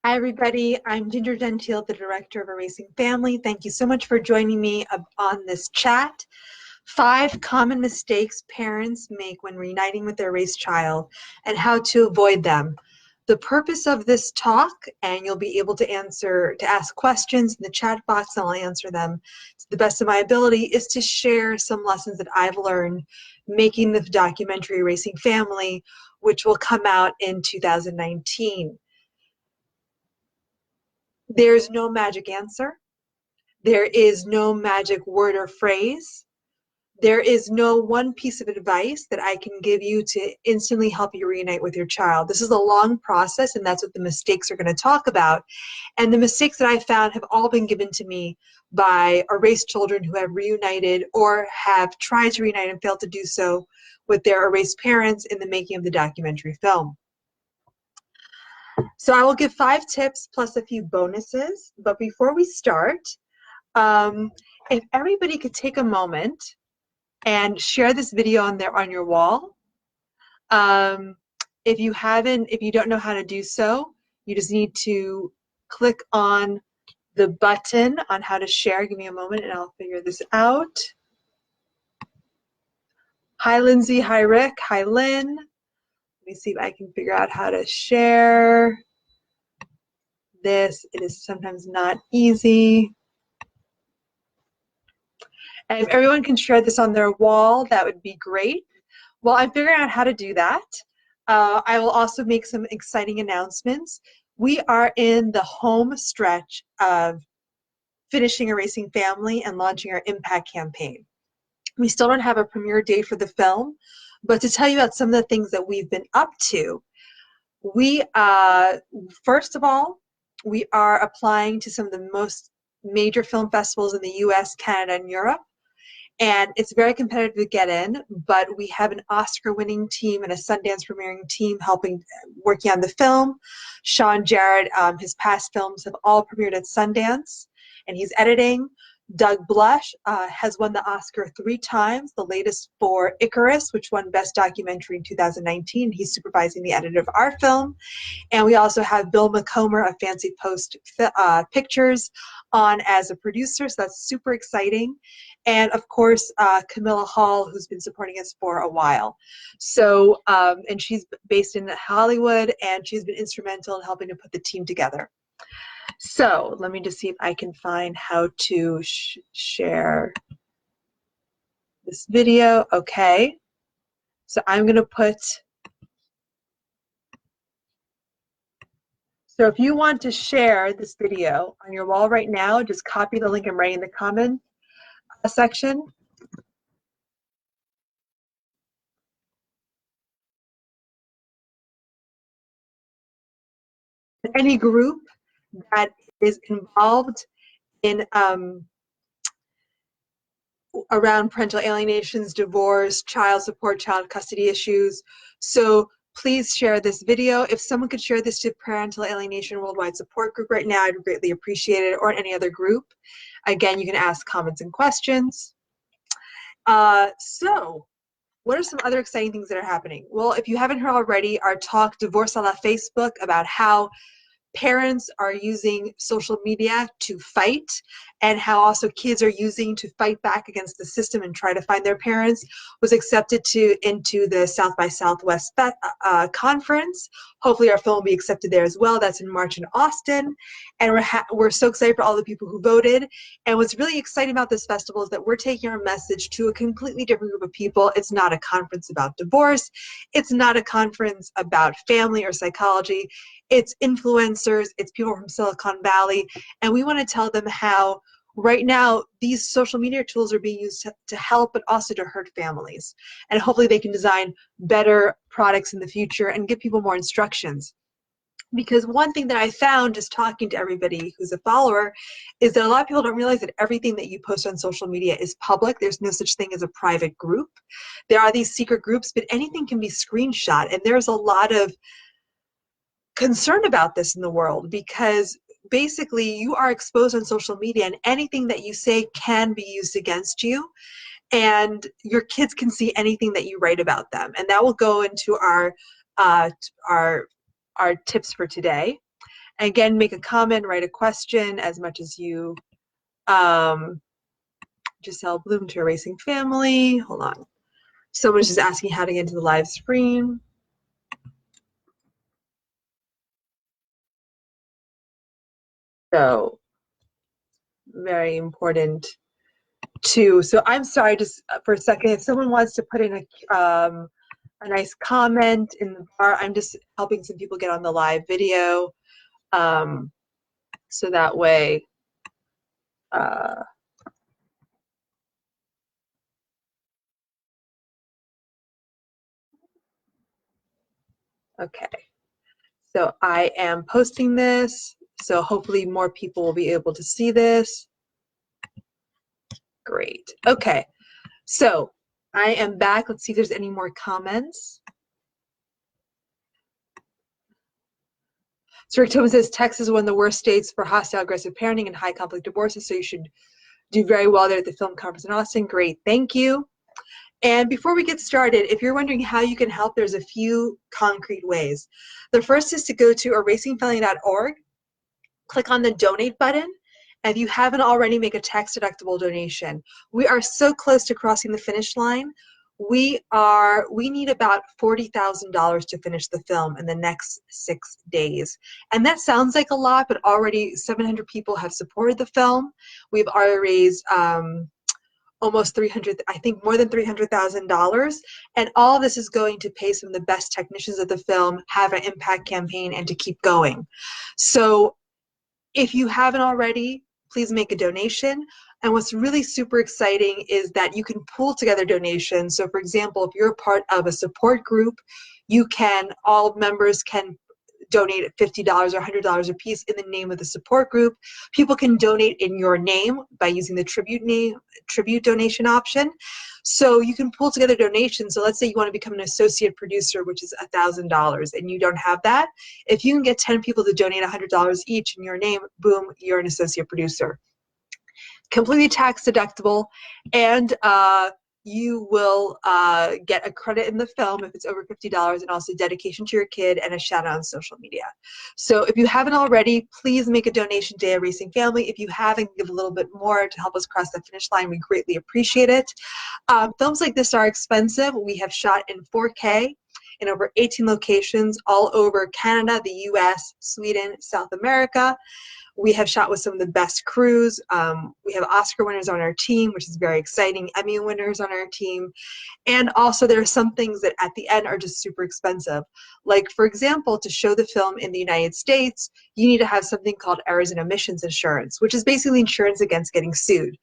Hi, everybody. I'm Ginger Gentile, the director of Erasing Family. Thank you so much for joining me on this chat. 5 common mistakes parents make when reuniting with their erased child and how to avoid them. The purpose of this talk, and you'll be able to ask questions in the chat box, and I'll answer them to the best of my ability, is to share some lessons that I've learned making the documentary Erasing Family, which will come out in 2019. There's no magic answer. There is no magic word or phrase. There is no one piece of advice that I can give you to instantly help you reunite with your child. This is a long process, and that's what the mistakes are going to talk about. And the mistakes that I found have all been given to me by erased children who have reunited or have tried to reunite and failed to do so with their erased parents in the making of the documentary film. So I will give 5 tips plus a few bonuses. But before we start, if everybody could take a moment and share this video on your wall. If you don't know how to do so, you just need to click on the button on how to share. Give me a moment and I'll figure this out. Hi, Lindsay. Hi, Rick. Hi, Lynn. Let me see if I can figure out how to share this. It is sometimes not easy. And if everyone can share this on their wall, that would be great. While I'm figuring out how to do that, I will also make some exciting announcements. We are in the home stretch of finishing Erasing Family and launching our Impact campaign. We still don't have a premiere date for the film, but to tell you about some of the things that we've been up to, first of all, we are applying to some of the most major film festivals in the US, Canada, and Europe. And it's very competitive to get in, but we have an Oscar-winning team and a Sundance premiering team working on the film. Sean Jarrett, his past films have all premiered at Sundance, and he's editing. Doug Blush has won the Oscar 3 times, the latest for Icarus, which won Best Documentary in 2019. He's supervising the edit of our film. And we also have Bill McComber of Fancy Post Pictures on as a producer, so that's super exciting. And of course, Camilla Hall, who's been supporting us for a while. So, and she's based in Hollywood, and she's been instrumental in helping to put the team together. So let me just see if I can find how to share this video. Okay. So I'm going to So if you want to share this video on your wall right now, just copy the link I'm writing in the comment section. Any group that is involved in around parental alienations, divorce, child support, child custody issues. So please share this video. If someone could share this to Parental Alienation Worldwide Support Group right now, I'd greatly appreciate it, or any other group. Again, you can ask comments and questions. So what are some other exciting things that are happening? Well, if you haven't heard already, our talk Divorce a la Facebook about how parents are using social media to fight, and how also kids are using to fight back against the system and try to find their parents, was accepted into the South by Southwest conference. Hopefully our film will be accepted there as well. That's in March in Austin. And we're so excited for all the people who voted. And what's really exciting about this festival is that we're taking our message to a completely different group of people. It's not a conference about divorce. It's not a conference about family or psychology. It's influencers, it's people from Silicon Valley, and we want to tell them how right now these social media tools are being used to help, but also to hurt families. And hopefully they can design better products in the future and give people more instructions. Because one thing that I found just talking to everybody who's a follower is that a lot of people don't realize that everything that you post on social media is public. There's no such thing as a private group. There are these secret groups, but anything can be screenshot, and there's a lot of concerned about this in the world, because basically you are exposed on social media, and anything that you say can be used against you, and your kids can see anything that you write about them. And that will go into our tips for today. Again, make a comment, write a question as much as you. Giselle Bloom to Erasing Family. Hold on. Someone's just asking how to get into the live screen. So, very important too. So I'm sorry, just for a second, if someone wants to put in a nice comment in the bar, I'm just helping some people get on the live video. So that way, okay. So I am posting this, so hopefully more people will be able to see this. Great. Okay. So I am back. Let's see if there's any more comments. So Rick Tobin says Texas is one of the worst states for hostile aggressive parenting and high conflict divorces, so you should do very well there at the film conference in Austin. Great, thank you. And before we get started, if you're wondering how you can help, there's a few concrete ways. The first is to go to erasingfamily.org, click on the donate button, and if you haven't already, make a tax deductible donation. We are so close to crossing the finish line. We need about $40,000 to finish the film in the next 6 days. And that sounds like a lot, but already 700 people have supported the film. We've already raised almost 300, I think more than $300,000. And all of this is going to pay some of the best technicians of the film, have an impact campaign, and to keep going. So if you haven't already, please make a donation. And what's really super exciting is that you can pool together donations. So for example, if you're a part of a support group, all members can donate at $50 or $100 a piece in the name of the support group. People can donate in your name by using the tribute donation option. So you can pull together donations. So let's say you want to become an associate producer, which is $1,000, and you don't have that. If you can get 10 people to donate $100 each in your name, boom, you're an associate producer. Completely tax deductible, and you will get a credit in the film if it's over $50, and also dedication to your kid and a shout out on social media. So if you haven't already, please make a donation to Erasing Family. If you haven't, give a little bit more to help us cross the finish line. We greatly appreciate it. Films like this are expensive. We have shot in 4K in over 18 locations all over Canada, the US, Sweden, South America. We have shot with some of the best crews. We have Oscar winners on our team, which is very exciting, Emmy winners on our team. And also there are some things that at the end are just super expensive. Like, for example, to show the film in the United States, you need to have something called errors and omissions insurance, which is basically insurance against getting sued.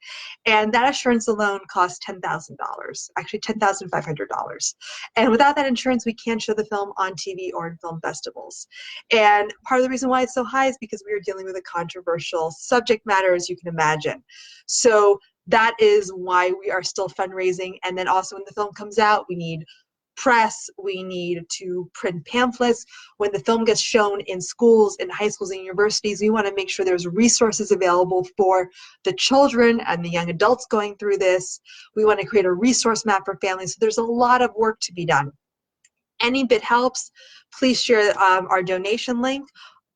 And that insurance alone costs $10,000, actually $10,500. And without that insurance, we can't show the film on TV or in film festivals. And part of the reason why it's so high is because we are dealing with a controversial subject matter, as you can imagine. So that is why we are still fundraising. And then also when the film comes out, we need press, we need to print pamphlets. When the film gets shown in schools, in high schools and universities, we want to make sure there's resources available for the children and the young adults going through this. We want to create a resource map for families. So there's a lot of work to be done. Any bit helps. Please share our donation link.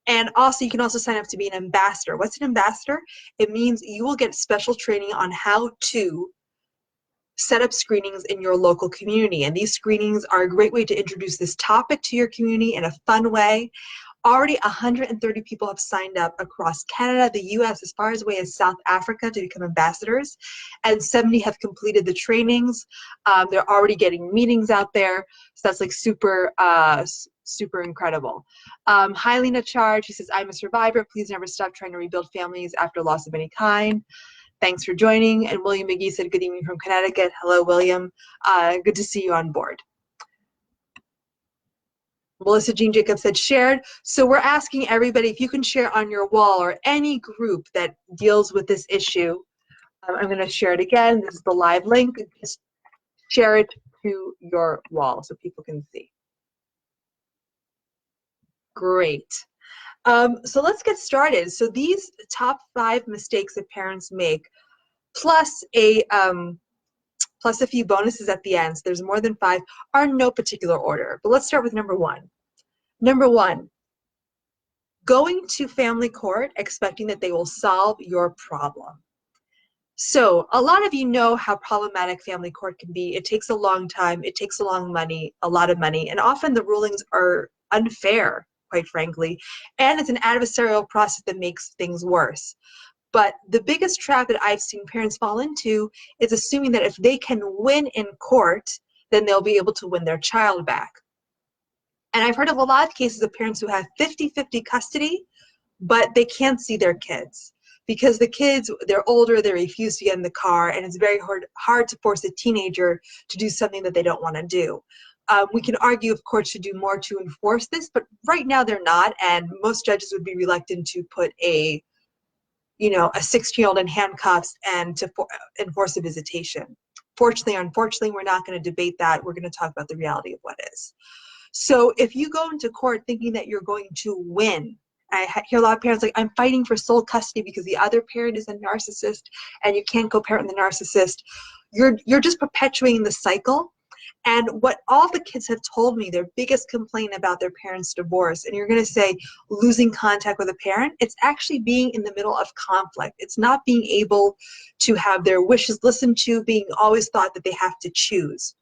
And also, you can also sign up to be an ambassador. What's an ambassador? It means you will get special training on how to set up screenings in your local community. And these screenings are a great way to introduce this topic to your community in a fun way. Already 130 people have signed up across Canada, the US, as far away as South Africa to become ambassadors, and 70 have completed the trainings. They're already getting meetings out there, so that's like super incredible. Hi, Lena Charge. He says, I'm a survivor. Please never stop trying to rebuild families after loss of any kind. Thanks for joining. And William McGee said, good evening from Connecticut. Hello, William. Good to see you on board. Melissa Jean Jacobs said shared. So we're asking everybody if you can share on your wall or any group that deals with this issue. I'm going to share it again. This is the live link. Just share it to your wall so people can see. Great. So let's get started. So these top 5 mistakes that parents make, plus a few bonuses at the end, so there's more than 5, are in no particular order. But let's start with number 1. Number 1, Going to family court expecting that they will solve your problem. So a lot of you know how problematic family court can be. It takes a long time, it takes a lot of money, and often the rulings are unfair, quite frankly, and it's an adversarial process that makes things worse. But the biggest trap that I've seen parents fall into is assuming that if they can win in court, then they'll be able to win their child back. And I've heard of a lot of cases of parents who have 50-50 custody, but they can't see their kids because the kids, they're older, they refuse to get in the car, and it's very hard to force a teenager to do something that they don't want to do. We can argue if courts should do more to enforce this, but right now they're not, and most judges would be reluctant to put a 16-year-old in handcuffs and to enforce a visitation. Fortunately or unfortunately, we're not going to debate that. We're going to talk about the reality of what is. So if you go into court thinking that you're going to win, I hear a lot of parents like, I'm fighting for sole custody because the other parent is a narcissist and you can't co-parent the narcissist. You're just perpetuating the cycle. And what all the kids have told me, their biggest complaint about their parents' divorce, and you're going to say losing contact with a parent, it's actually being in the middle of conflict. It's not being able to have their wishes listened to, being always thought that they have to choose.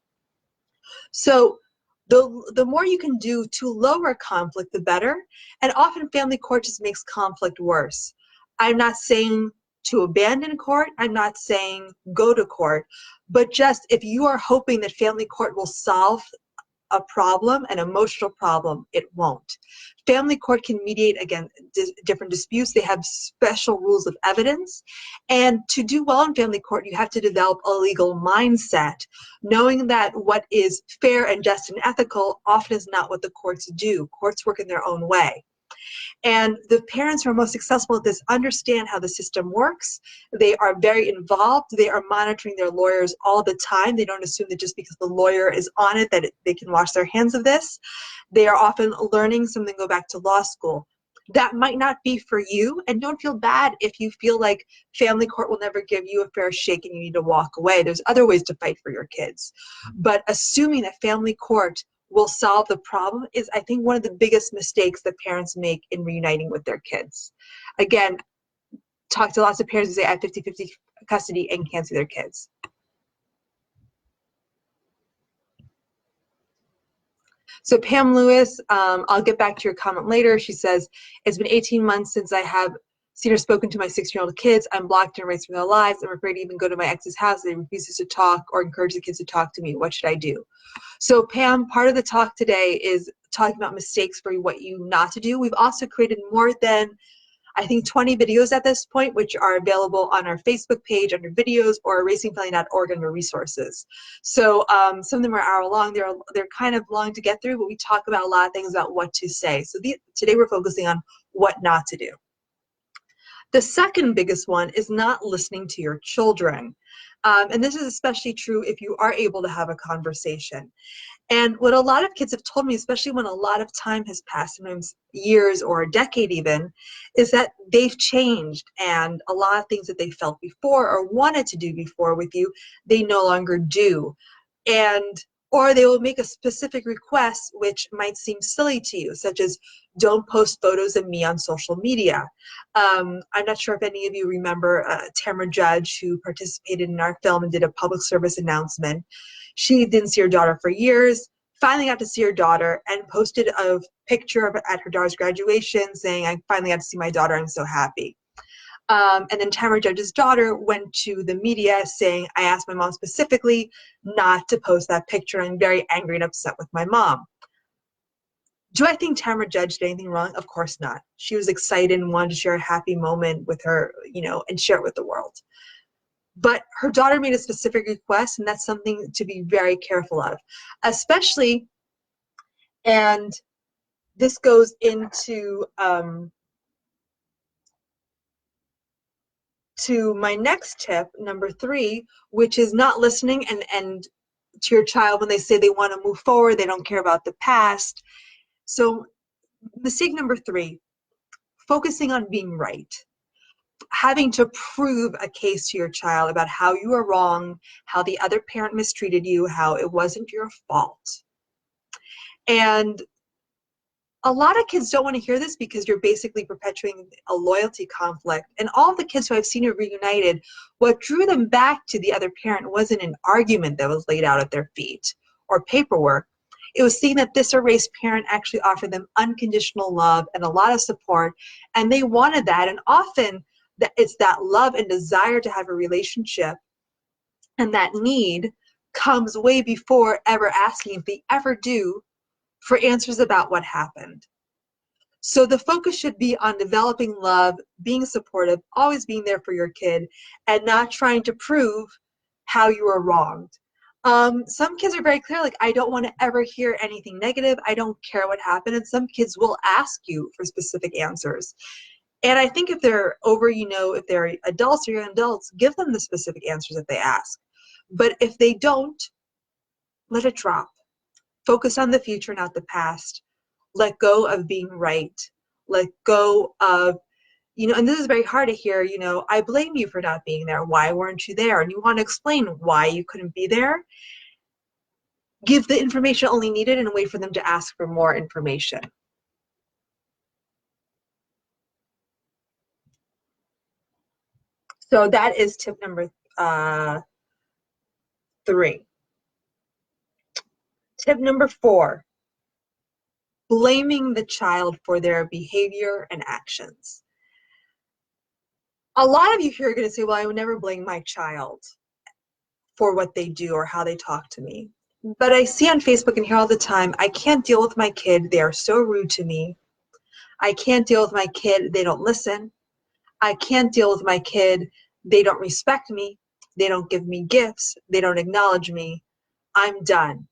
So the more you can do to lower conflict, the better. And often family court just makes conflict worse. I'm not saying to abandon court. I'm not saying go to court. But just if you are hoping that family court will solve a problem, an emotional problem, it won't. Family court can mediate, again, different disputes. They have special rules of evidence. And to do well in family court, you have to develop a legal mindset, knowing that what is fair and just and ethical often is not what the courts do. Courts work in their own way. And the parents who are most successful at this understand how the system works. They are very involved. They are monitoring their lawyers all the time. They don't assume that just because the lawyer is on it that they can wash their hands of this. They are often learning something, go back to law school. That might not be for you, and don't feel bad if you feel like family court will never give you a fair shake and you need to walk away. There's other ways to fight for your kids. But assuming that family court will solve the problem is, I think, one of the biggest mistakes that parents make in reuniting with their kids. Again, talk to lots of parents who say I have 50-50 custody and can't see their kids. So Pam Lewis, I'll get back to your comment later. She says, it's been 18 months since I have seen or spoken to my 6-year-old kids. I'm blocked and erased from their lives. I'm afraid to even go to my ex's house. They refuses to talk or encourage the kids to talk to me. What should I do? So Pam, part of the talk today is talking about mistakes for what you not to do. We've also created more than, I think, 20 videos at this point, which are available on our Facebook page under videos or erasingfamily.org under resources. So some of them are hour long. They're kind of long to get through, but we talk about a lot of things about what to say. So today we're focusing on what not to do. The second biggest one is not listening to your children. And this is especially true if you are able to have a conversation. And what a lot of kids have told me, especially when a lot of time has passed, sometimes years or a decade even, is that they've changed, and a lot of things that they felt before or wanted to do before with you, they no longer do. Or they will make a specific request which might seem silly to you, such as don't post photos of me on social media. I'm not sure if any of you remember Tamara Judge, who participated in our film and did a public service announcement. She didn't see her daughter for years, finally got to see her daughter, and posted a picture of at her daughter's graduation saying, I finally got to see my daughter, I'm so happy. And then Tamara Judge's daughter went to the media saying, I asked my mom specifically not to post that picture. I'm very angry and upset with my mom. Do I think Tamara Judge did anything wrong? Of course not. She was excited and wanted to share a happy moment with her, and share it with the world. But her daughter made a specific request, and that's something to be very careful of, especially, and this goes into to my next tip, number 3, which is not listening and to your child when they say they want to move forward, they don't care about the past. So mistake number 3, focusing on being right. Having to prove a case to your child about how you are wrong, how the other parent mistreated you, how it wasn't your fault. And A lot of kids don't want to hear this because you're basically perpetuating a loyalty conflict. And all of the kids who I've seen who reunited, what drew them back to the other parent wasn't an argument that was laid out at their feet or paperwork. It was seeing that this erased parent actually offered them unconditional love and a lot of support, and they wanted that. And often it's that love and desire to have a relationship, and that need comes way before ever asking, if they ever do, for answers about what happened. So the focus should be on developing love, being supportive, always being there for your kid, and not trying to prove how you were wronged. Some kids are very clear, like, I don't want to ever hear anything negative. I don't care what happened. And some kids will ask you for specific answers. And I think if they're over, if they're adults or young adults, give them the specific answers if they ask. But if they don't, let it drop. Focus on the future, not the past. Let go of being right. Let go of, and this is very hard to hear, I blame you for not being there. Why weren't you there? And you want to explain why you couldn't be there. Give the information only needed and wait for them to ask for more information. So that is tip number 3. Tip number 4, blaming the child for their behavior and actions. A lot of you here are going to say, well, I would never blame my child for what they do or how they talk to me. But I see on Facebook and hear all the time, I can't deal with my kid. They are so rude to me. I can't deal with my kid. They don't listen. I can't deal with my kid. They don't respect me. They don't give me gifts. They don't acknowledge me. I'm done.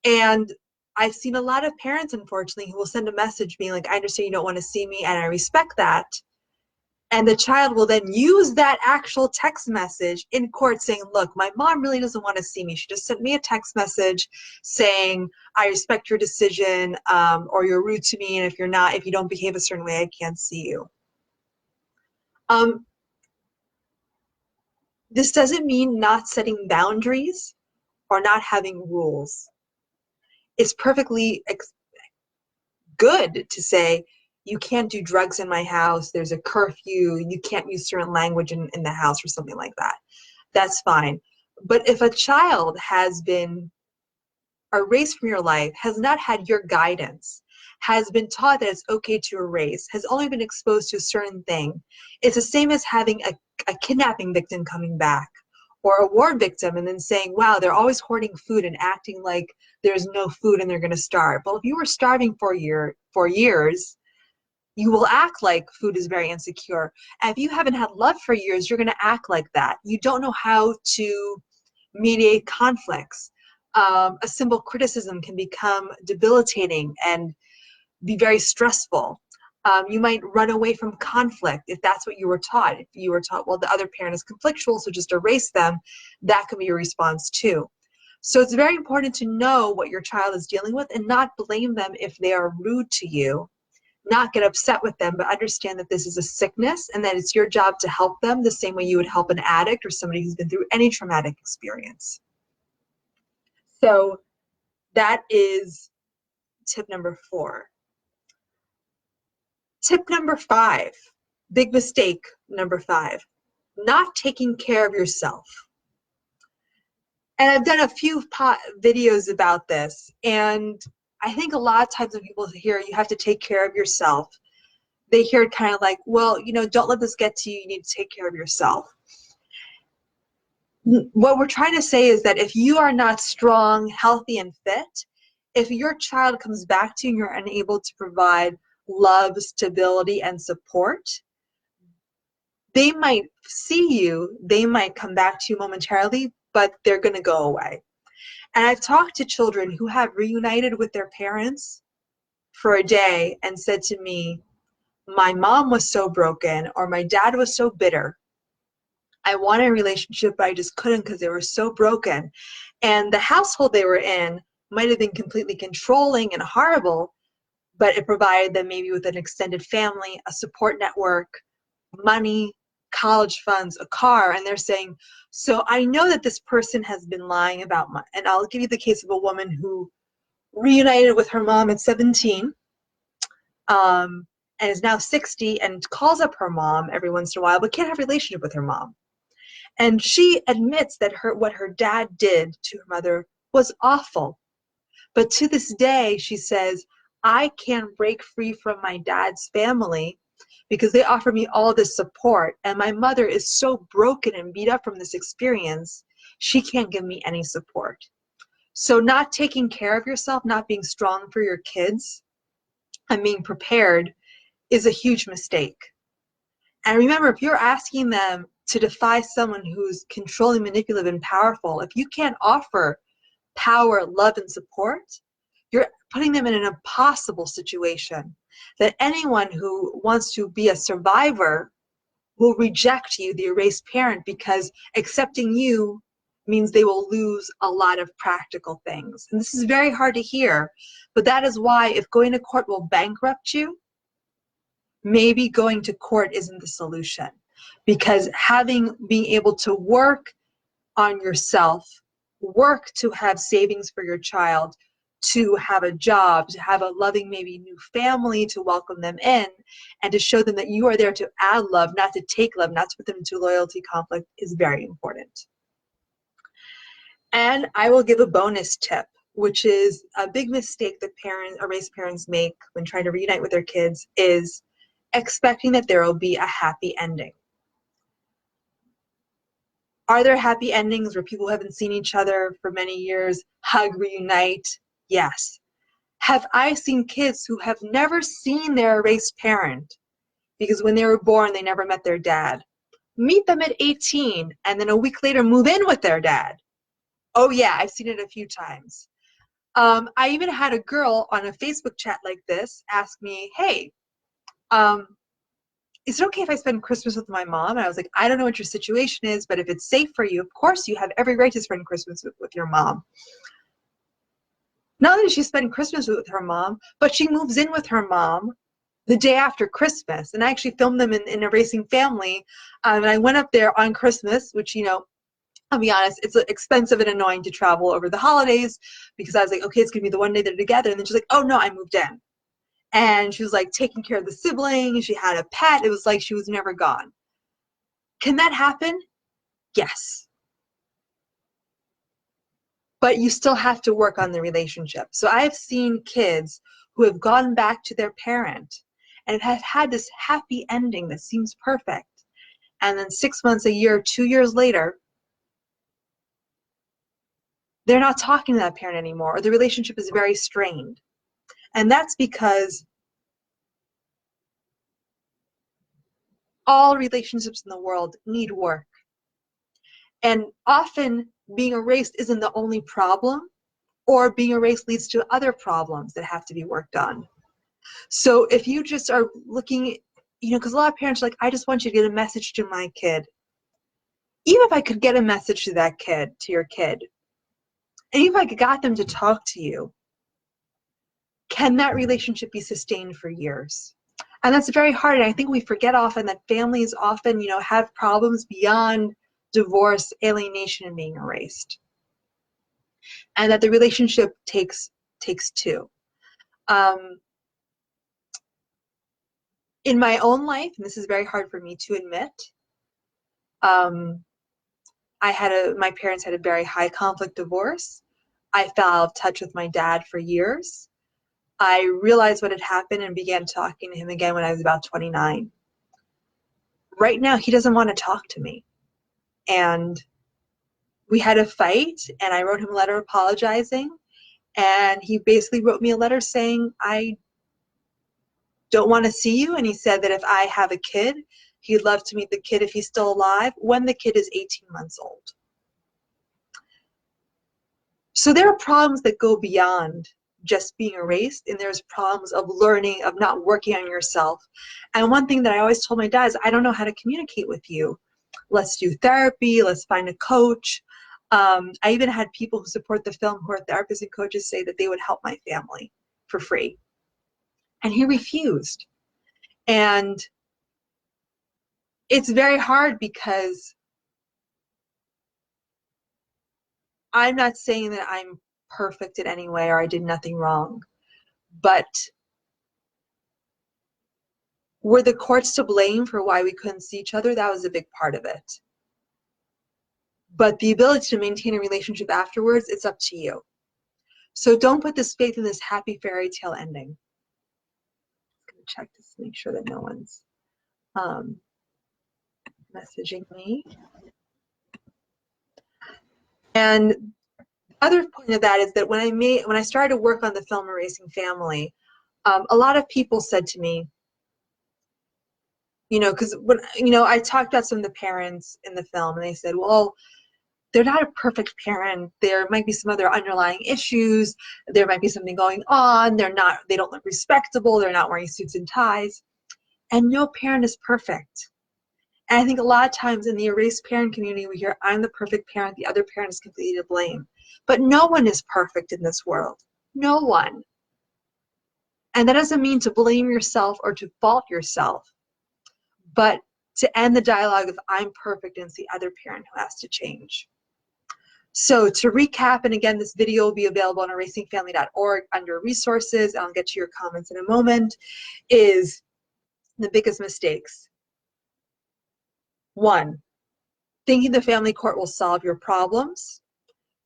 And I've seen a lot of parents, unfortunately, who will send a message being like, I understand you don't want to see me, and I respect that. And the child will then use that actual text message in court saying, look, my mom really doesn't want to see me. She just sent me a text message saying, I respect your decision, or you're rude to me, and if you don't behave a certain way, I can't see you. This doesn't mean not setting boundaries or not having rules. It's perfectly good to say, you can't do drugs in my house, there's a curfew, you can't use certain language in the house or something like that. That's fine. But if a child has been erased from your life, has not had your guidance, has been taught that it's okay to erase, has only been exposed to a certain thing, it's the same as having a kidnapping victim coming back or a war victim and then saying, wow, they're always hoarding food and acting like there's no food and they're going to starve. Well, if you were starving for years, you will act like food is very insecure. And if you haven't had love for years, you're going to act like that. You don't know how to mediate conflicts. A simple criticism can become debilitating and be very stressful. You might run away from conflict if that's what you were taught. If you were taught, well, the other parent is conflictual, so just erase them, that can be your response too. So it's very important to know what your child is dealing with and not blame them if they are rude to you. Not get upset with them, but understand that this is a sickness and that it's your job to help them the same way you would help an addict or somebody who's been through any traumatic experience. So that is tip number 4. Tip number 5, big mistake number 5, not taking care of yourself. And I've done a few videos about this, and I think a lot of times when people hear you have to take care of yourself, they hear it kind of like, well, don't let this get to you, you need to take care of yourself. What we're trying to say is that if you are not strong, healthy, and fit, if your child comes back to you and you're unable to provide love, stability, and support, they might see you, they might come back to you momentarily, but they're going to go away. And I've talked to children who have reunited with their parents for a day and said to me, my mom was so broken, or my dad was so bitter. I wanted a relationship, but I just couldn't because they were so broken. And the household they were in might have been completely controlling and horrible, but it provided them maybe with an extended family, a support network, money, college funds, a car. And they're saying, so I know that this person has been lying about and I'll give you the case of a woman who reunited with her mom at 17. um, and is now 60 and calls up her mom every once in a while, but can't have a relationship with her mom. And she admits that what her dad did to her mother was awful. But to this day, she says, I can't break free from my dad's family because they offer me all this support. And my mother is so broken and beat up from this experience, she can't give me any support. So, not taking care of yourself, not being strong for your kids, and being prepared is a huge mistake. And remember, if you're asking them to defy someone who's controlling, manipulative, and powerful, if you can't offer power, love, and support, you're putting them in an impossible situation that anyone who wants to be a survivor will reject you, the erased parent, because accepting you means they will lose a lot of practical things. And this is very hard to hear, but that is why if going to court will bankrupt you, maybe going to court isn't the solution. Because being able to work on yourself, work to have savings for your child, to have a job, to have a loving, maybe new family, to welcome them in, and to show them that you are there to add love, not to take love, not to put them into loyalty conflict, is very important. And I will give a bonus tip, which is a big mistake that erased parents make when trying to reunite with their kids, is expecting that there will be a happy ending. Are there happy endings where people haven't seen each other for many years, hug, reunite? Yes. Have I seen kids who have never seen their erased parent because when they were born, they never met their dad? Meet them at 18 and then a week later move in with their dad. Oh, yeah, I've seen it a few times. I even had a girl on a Facebook chat like this ask me, hey, is it okay if I spend Christmas with my mom? And I was like, I don't know what your situation is, but if it's safe for you, of course you have every right to spend Christmas with your mom. Not only does she spend Christmas with her mom, but she moves in with her mom the day after Christmas. And I actually filmed them in Erasing Family. And I went up there on Christmas, which, I'll be honest, it's expensive and annoying to travel over the holidays because I was like, okay, it's going to be the one day they're together. And then she's like, oh, no, I moved in. And she was like taking care of the sibling. She had a pet. It was like she was never gone. Can that happen? Yes. But you still have to work on the relationship. So I've seen kids who have gone back to their parent and have had this happy ending that seems perfect. And then 6 months, a year, 2 years later, they're not talking to that parent anymore, or the relationship is very strained. And that's because all relationships in the world need work. And often being erased isn't the only problem, or being erased leads to other problems that have to be worked on. So if you just are looking, because a lot of parents are like, I just want you to get a message to my kid. Even if I could get a message to that kid, to your kid, and even if I got them to talk to you, can that relationship be sustained for years? And that's very hard. And I think we forget often that families often, have problems beyond divorce, alienation, and being erased. And that the relationship takes two. In my own life, and this is very hard for me to admit, my parents had a very high conflict divorce. I fell out of touch with my dad for years. I realized what had happened and began talking to him again when I was about 29. Right now, he doesn't want to talk to me. And we had a fight, and I wrote him a letter apologizing. And he basically wrote me a letter saying, I don't want to see you. And he said that if I have a kid, he'd love to meet the kid if he's still alive when the kid is 18 months old. So there are problems that go beyond just being erased, and there's problems of learning, of not working on yourself. And one thing that I always told my dad is, I don't know how to communicate with you. Let's do therapy. Let's find a coach. I even had people who support the film who are therapists and coaches say that they would help my family for free. And he refused. And it's very hard because I'm not saying that I'm perfect in any way or I did nothing wrong, but Were the courts to blame for why we couldn't see each other? That was a big part of it. But the ability to maintain a relationship afterwards, it's up to you. So don't put this faith in this happy fairy tale ending. I'm going to check this to make sure that no one's messaging me. And the other point of that is that when I started to work on the film Erasing Family, a lot of people said to me, you know, because when, you know, I talked about some of the parents in the film, and they said, well, they're not a perfect parent. There might be some other underlying issues. There might be something going on. They don't look respectable. They're not wearing suits and ties. And no parent is perfect. And I think a lot of times in the erased parent community, we hear, I'm the perfect parent. The other parent is completely to blame. But no one is perfect in this world. No one. And that doesn't mean to blame yourself or to fault yourself, but to end the dialogue of I'm perfect and it's the other parent who has to change. So to recap, and again, this video will be available on erasingfamily.org under resources, and I'll get to your comments in a moment, is the biggest mistakes. 1, thinking the family court will solve your problems,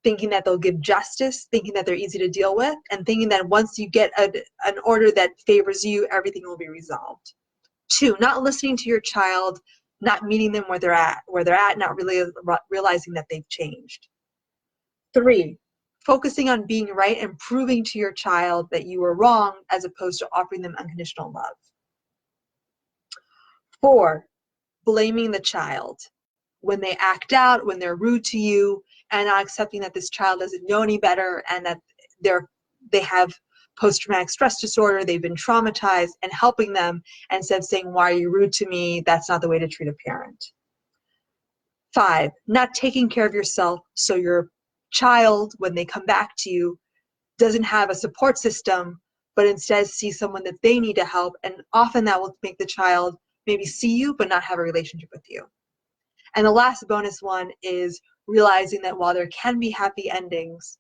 thinking that they'll give justice, thinking that they're easy to deal with, and thinking that once you get an order that favors you, everything will be resolved. 2, not listening to your child, not meeting them where they're at, not really realizing that they've changed. 3, focusing on being right and proving to your child that you were wrong as opposed to offering them unconditional love. 4, blaming the child when they act out, when they're rude to you, and not accepting that this child doesn't know any better and that they have post-traumatic stress disorder, they've been traumatized, and helping them instead of saying, why are you rude to me? That's not the way to treat a parent. 5, not taking care of yourself so your child, when they come back to you, doesn't have a support system, but instead see someone that they need to help, and often that will make the child maybe see you but not have a relationship with you. And the last bonus one is realizing that while there can be happy endings,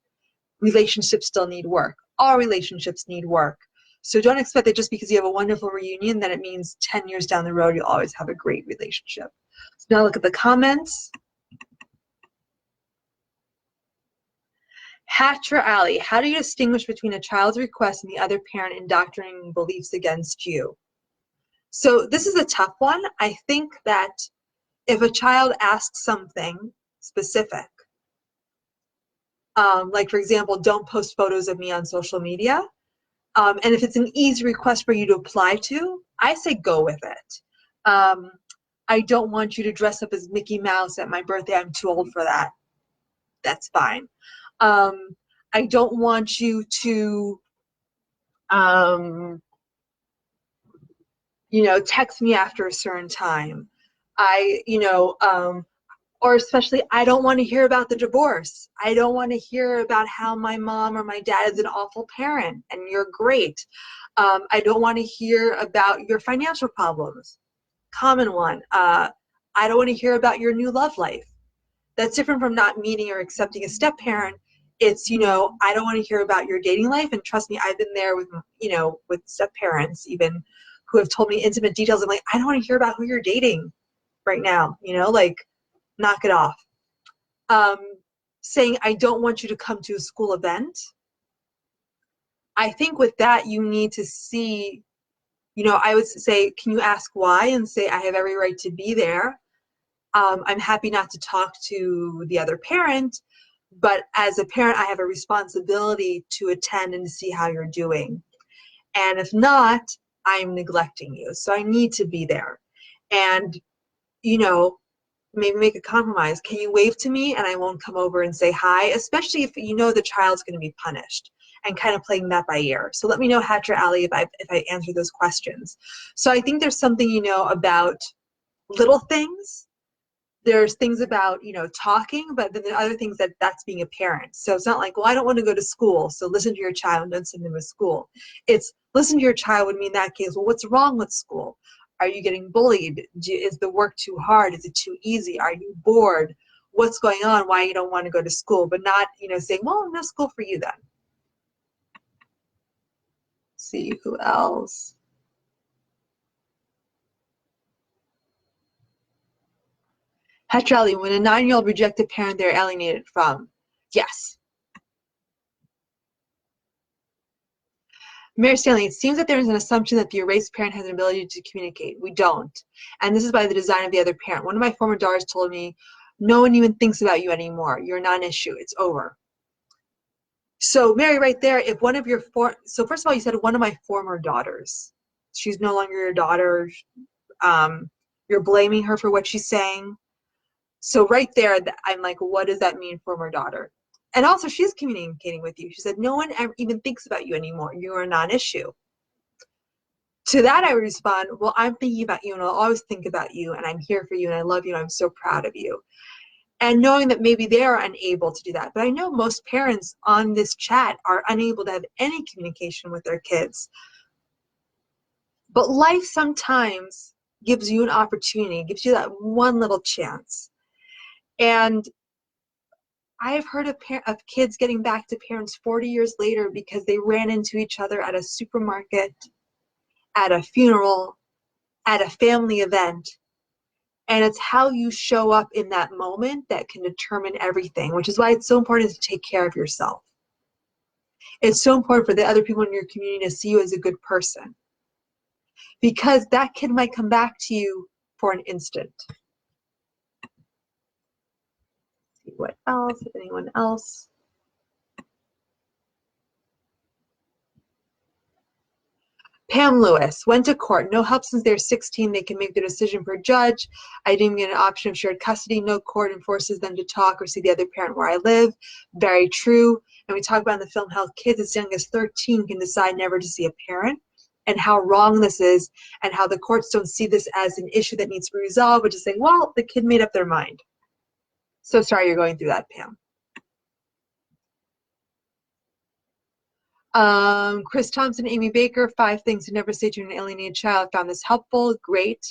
relationships still need work. All relationships need work. So don't expect that just because you have a wonderful reunion that it means 10 years down the road you'll always have a great relationship. So now look at the comments. Hatra Ali, how do you distinguish between a child's request and the other parent indoctrinating beliefs against you? So this is a tough one. I think that if a child asks something specific, like for example, don't post photos of me on social media, and if it's an easy request for you to apply to, I say go with it. I don't want you to dress up as Mickey Mouse at my birthday. I'm too old for that. That's fine. I don't want you to, you know, text me after a certain time. Or especially, I don't want to hear about the divorce. I don't want to hear about how my mom or my dad is an awful parent and you're great. I don't want to hear about your financial problems. Common one. I don't want to hear about your new love life. That's different from not meeting or accepting a step parent. It's, you know, I don't want to hear about your dating life. And trust me, I've been there with, you know, with step parents even who have told me intimate details. I'm like, I don't want to hear about who you're dating right now, you know, like, knock it off. Saying, I don't want you to come to a school event. I think with that, you need to see, you know, I would say, can you ask why? And say, I have every right to be there. I'm happy not to talk to the other parent, but as a parent, I have a responsibility to attend and to see how you're doing. And if not, I'm neglecting you. So I need to be there. And, you know, maybe make a compromise. Can you wave to me and I won't come over and say hi, especially if you know the child's going to be punished, and kind of playing that by ear. So let me know, Hatra Ali, if I answer those questions. So I think there's something, you know, about little things. There's things about, you know, talking, but then there are other things that's being a parent. So it's not like, well, I don't want to go to school, so listen to your child and don't send them to school. It's listen to your child would mean in that case, well, what's wrong with school? Are you getting bullied? Is the work too hard? Is it too easy? Are you bored? What's going on? Why you don't want to go to school? But not, you know, saying, well, no school for you then. Let's see who else. Parentality, when a 9-year-old rejects a parent they're alienated from. Yes. Mary Stanley, it seems that there is an assumption that the erased parent has an ability to communicate. We don't. And this is by the design of the other parent. One of my former daughters told me, no one even thinks about you anymore. You're a non-issue. It's over. So Mary, right there, if one of your so first of all, you said one of my former daughters. She's no longer your daughter. You're blaming her for what she's saying. So right there, I'm like, what does that mean, former daughter? And also, she's communicating with you. She said, no one ever even thinks about you anymore. You are a non-issue. To that, I would respond, well, I'm thinking about you, and I'll always think about you, and I'm here for you, and I love you, and I'm so proud of you. And knowing that maybe they are unable to do that. But I know most parents on this chat are unable to have any communication with their kids. But life sometimes gives you an opportunity, gives you that one little chance. And I've heard of kids getting back to parents 40 years later because they ran into each other at a supermarket, at a funeral, at a family event. And it's how you show up in that moment that can determine everything, which is why it's so important to take care of yourself. It's so important for the other people in your community to see you as a good person, because that kid might come back to you for an instant. Let's see what else, if anyone else. Pam Lewis went to court. No help since they're 16. They can make their decision per judge. I didn't get an option of shared custody. No court enforces them to talk or see the other parent where I live. Very true. And we talk about in the film how kids as young as 13 can decide never to see a parent, and how wrong this is, and how the courts don't see this as an issue that needs to be resolved, but just saying, well, the kid made up their mind. So sorry you're going through that, Pam. Chris Thompson, Amy Baker, 5 things to never say to an alienated child. Found this helpful. Great.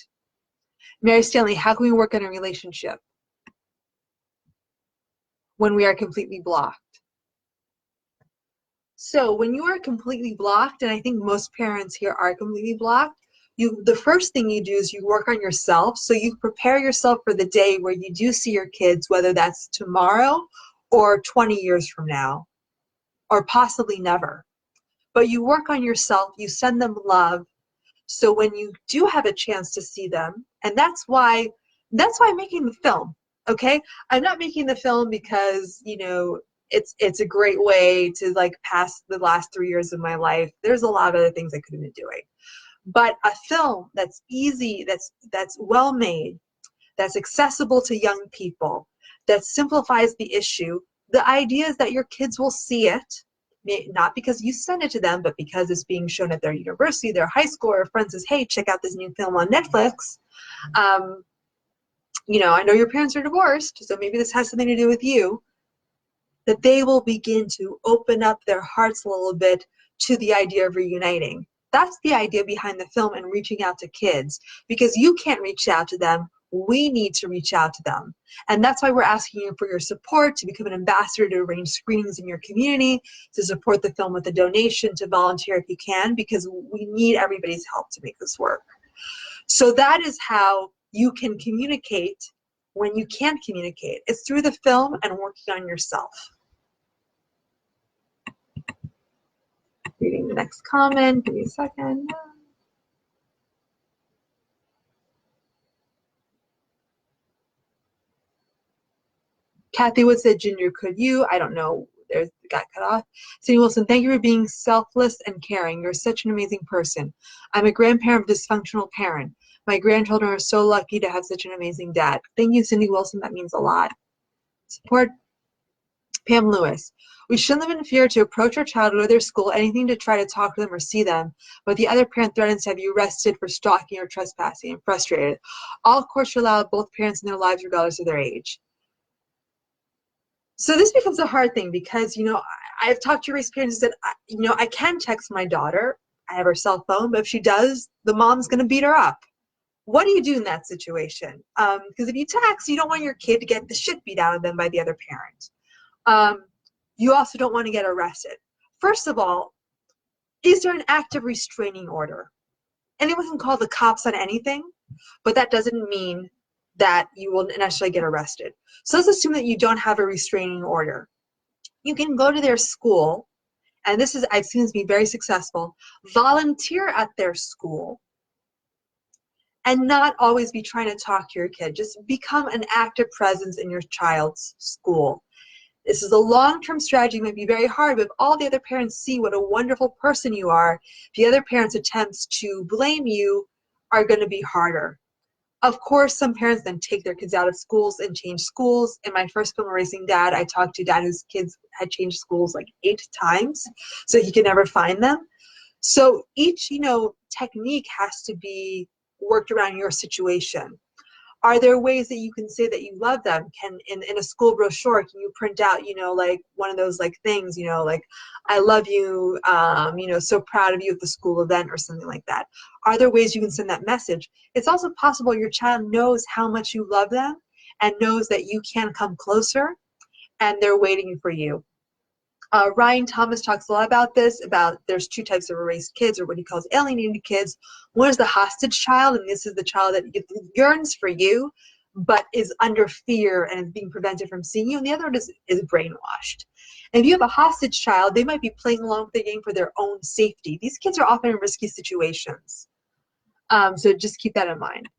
Mary Stanley, how can we work on a relationship when we are completely blocked? So when you are completely blocked, and I think most parents here are completely blocked, the first thing you do is you work on yourself. So you prepare yourself for the day where you do see your kids, whether that's tomorrow or 20 years from now, or possibly never. But you work on yourself, you send them love. So when you do have a chance to see them, and that's why I'm making the film, okay? I'm not making the film because, you know, it's a great way to like pass the last 3 years of my life. There's a lot of other things I could have been doing. But a film that's easy, that's well made, that's accessible to young people, that simplifies the issue. The idea is that your kids will see it, not because you send it to them, but because it's being shown at their university, their high school, or a friend says, hey, check out this new film on Netflix. You know, I know your parents are divorced, so maybe this has something to do with you. That they will begin to open up their hearts a little bit to the idea of reuniting. That's the idea behind the film and reaching out to kids, because you can't reach out to them. We need to reach out to them. And that's why we're asking you for your support to become an ambassador, to arrange screenings in your community, to support the film with a donation, to volunteer if you can, because we need everybody's help to make this work. So that is how you can communicate when you can't communicate. It's through the film and working on yourself. Reading the next comment, give me a second. Kathy Wood said, Ginger, could you? I don't know. There's got cut off. Cindy Wilson, thank you for being selfless and caring. You're such an amazing person. I'm a grandparent of a dysfunctional parent. My grandchildren are so lucky to have such an amazing dad. Thank you, Cindy Wilson. That means a lot. Support. Pam Lewis. We shouldn't live in fear to approach our child or their school, anything to try to talk to them or see them, but the other parent threatens to have you arrested for stalking or trespassing. I'm frustrated. All courts should allow both parents in their lives regardless of their age. So this becomes a hard thing because, you know, I've talked to race parents and said, you know, I can text my daughter. I have her cell phone, but if she does, the mom's going to beat her up. What do you do in that situation? Because if you text, you don't want your kid to get the shit beat out of them by the other parent. You also don't want to get arrested. First of all, is there an active restraining order? Anyone can call the cops on anything, but that doesn't mean that you will necessarily get arrested. So let's assume that you don't have a restraining order. You can go to their school, and this is, I've seen this be very successful, volunteer at their school and not always be trying to talk to your kid. Just become an active presence in your child's school. This is a long-term strategy. It might be very hard, but if all the other parents see what a wonderful person you are, the other parents' attempts to blame you are going to be harder. Of course, some parents then take their kids out of schools and change schools. In my first film, Erasing Dad, I talked to a dad whose kids had changed schools like 8 times, so he could never find them. So each, technique has to be worked around your situation. Are there ways that you can say that you love them? Can in a school brochure, can you print out, like one of those like things, like I love you, so proud of you at the school event or something like that? Are there ways you can send that message? It's also possible your child knows how much you love them and knows that you can come closer and they're waiting for you. Ryan Thomas talks a lot about this, about there's 2 types of erased kids, or what he calls alienated kids. One is the hostage child, and this is the child that yearns for you, but is under fear and is being prevented from seeing you. And the other one is brainwashed. And if you have a hostage child, they might be playing along with the game for their own safety. These kids are often in risky situations. So just keep that in mind.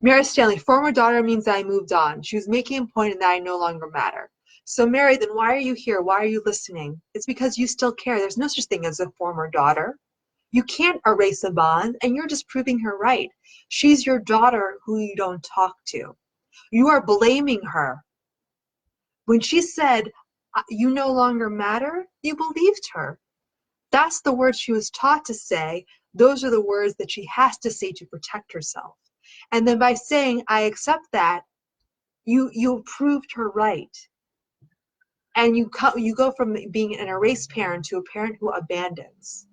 Mary Stanley, former daughter means that I moved on. She was making a point and that I no longer matter. So Mary, then why are you here? Why are you listening? It's because you still care. There's no such thing as a former daughter. You can't erase a bond, and you're just proving her right. She's your daughter who you don't talk to. You are blaming her. When she said, you no longer matter, you believed her. That's the words she was taught to say. Those are the words that she has to say to protect herself. And then by saying, I accept that, you proved her right. And you go from being an erased parent to a parent who abandons.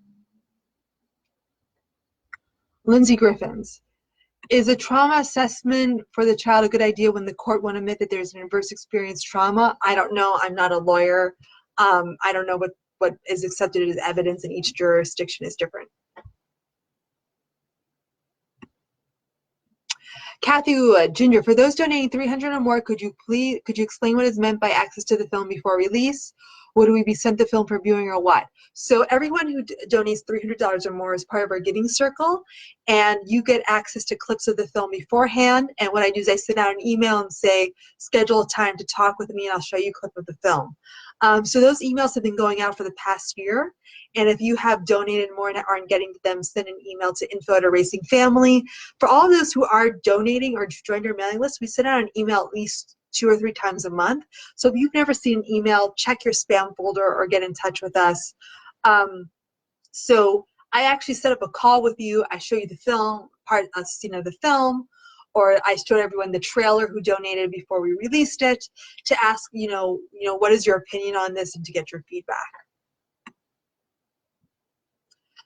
Lindsay Griffins. Is a trauma assessment for the child a good idea when the court won't admit that there's an adverse experience trauma? I don't know. I'm not a lawyer. I don't know what is accepted as evidence, and each jurisdiction is different. Kathy Wood, Ginger, for those donating $300 or more, could you explain what is meant by access to the film before release? Would we be sent the film for viewing or what? So everyone who donates $300 or more is part of our giving circle, and you get access to clips of the film beforehand. And what I do is I send out an email and say, schedule a time to talk with me, and I'll show you a clip of the film. So those emails have been going out for the past year. And if you have donated more and aren't getting to them, send an email to info@erasingfamily. For all of those who are donating or joined our mailing list, we send out an email at least 2 or 3 times a month. So if you've never seen an email, check your spam folder or get in touch with us. So I actually set up a call with you. I show you the film, a scene of the film, or I showed everyone the trailer who donated before we released it to ask, what is your opinion on this, and to get your feedback.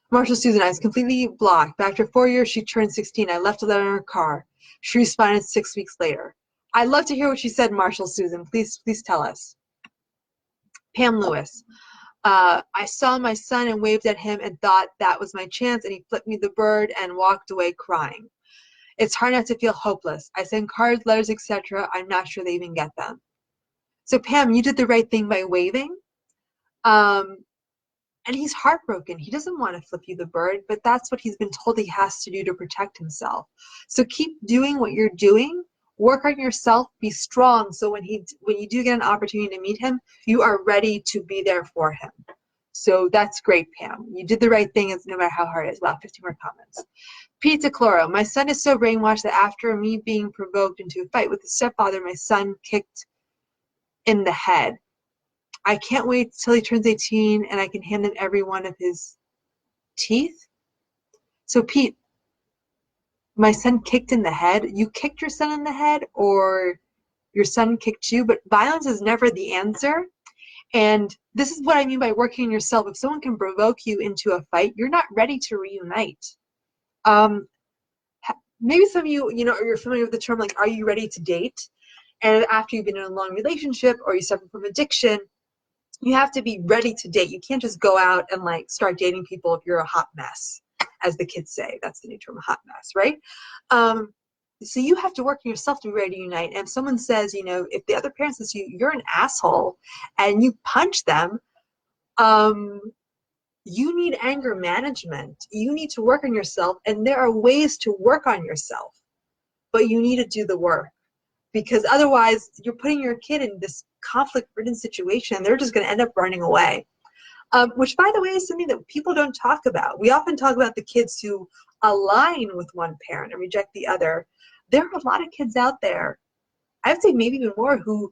Marshall Susan, I was completely blocked. But after 4 years, she turned 16. I left a letter in her car. She responded 6 weeks later. I'd love to hear what she said, Marshall Susan. Please tell us. Pam Lewis. I saw my son and waved at him and thought that was my chance, and he flipped me the bird and walked away crying. It's hard not to feel hopeless. I send cards, letters, etc. I'm not sure they even get them. So Pam, you did the right thing by waving. And he's heartbroken. He doesn't want to flip you the bird, but that's what he's been told he has to do to protect himself. So keep doing what you're doing. Work on yourself. Be strong. So when you do get an opportunity to meet him, you are ready to be there for him. So that's great, Pam. You did the right thing, no matter how hard it is. Wow, 50 more comments. Pizza Chloro. My son is so brainwashed that after me being provoked into a fight with his stepfather, my son kicked in the head. I can't wait till he turns 18 and I can hand him every one of his teeth. So Pete, my son kicked in the head. You kicked your son in the head, or your son kicked you, but violence is never the answer. And this is what I mean by working on yourself. If someone can provoke you into a fight, you're not ready to reunite. Maybe some of you, you're familiar with the term, like, are you ready to date? And after you've been in a long relationship or you suffer from addiction, You have to be ready to date. You can't just go out and like start dating people if you're a hot mess, as the kids say. That's the new term, a hot mess, right? Um, so you have to work on yourself to be ready to unite. And if someone says, if the other parent says to you, you're an asshole, and you punch them, um, you need anger management. You need to work on yourself, and there are ways to work on yourself, but you need to do the work, because otherwise you're putting your kid in this conflict-ridden situation. They're just going to end up running away. Which, by the way, is something that people don't talk about. We often talk about the kids who align with one parent and reject the other. There are a lot of kids out there, I would say maybe even more, who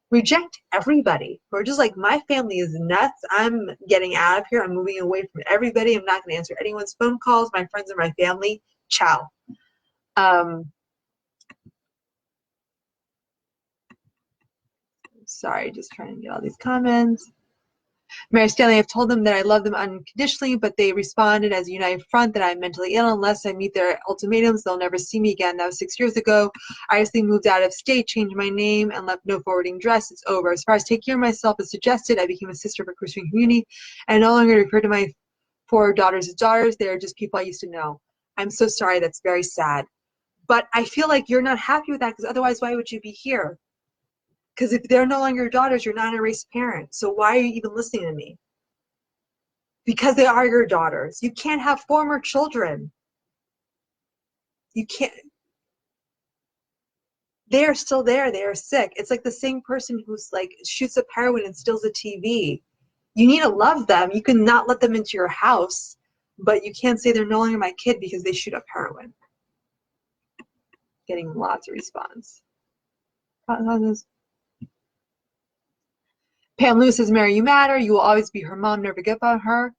reject everybody, who are just like, my family is nuts. I'm getting out of here. I'm moving away from everybody. I'm not going to answer anyone's phone calls. My friends are my family. Ciao. Sorry, just trying to get all these comments. Mary Stanley, I've told them that I love them unconditionally, but they responded as a united front that I'm mentally ill. Unless I meet their ultimatums, they'll never see me again. That was 6 years ago. I actually moved out of state, changed my name, and left no forwarding address. It's over. As far as taking care of myself as suggested, I became a sister of a Christian community and no longer refer to my 4 daughters as daughters. They are just people I used to know. I'm so sorry. That's very sad. But I feel like you're not happy with that, because otherwise, why would you be here? Because if they're no longer your daughters, you're not an erased parent. So why are you even listening to me? Because they are your daughters. You can't have former children. You can't. They are still there. They are sick. It's like the same person who's like shoots up heroin and steals a TV. You need to love them. You can not let them into your house, but you can't say they're no longer my kid because they shoot up heroin. Getting lots of response. Pam Lewis says, Mary, you matter. You will always be her mom. Never give up on her.